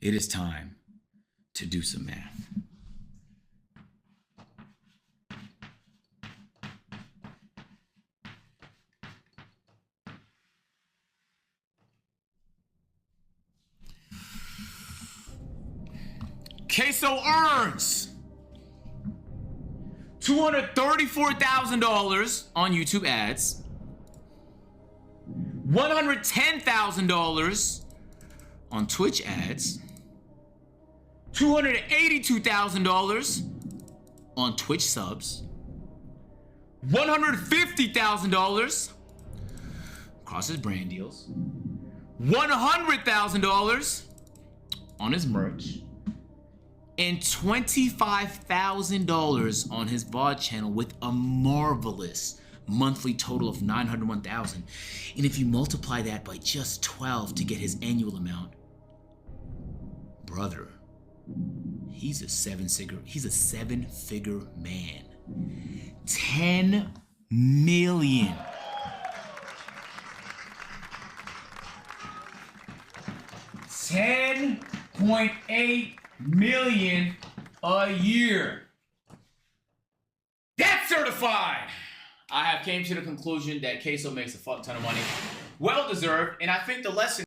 it is time to do some math. CaseOh earns $234,000 on YouTube ads, $110,000 on Twitch ads, $282,000 on Twitch subs, $150,000 across his brand deals, $100,000 on his merch, and $25,000 on his VOD channel with a marvelous monthly total of $901,000. And if you multiply that by just 12 to get his annual amount, brother, he's a seven-figure man. 10 million. $10.8 million a year. That's certified. I have came to the conclusion that CaseOh makes a fuck ton of money. Well deserved, and I think the lesson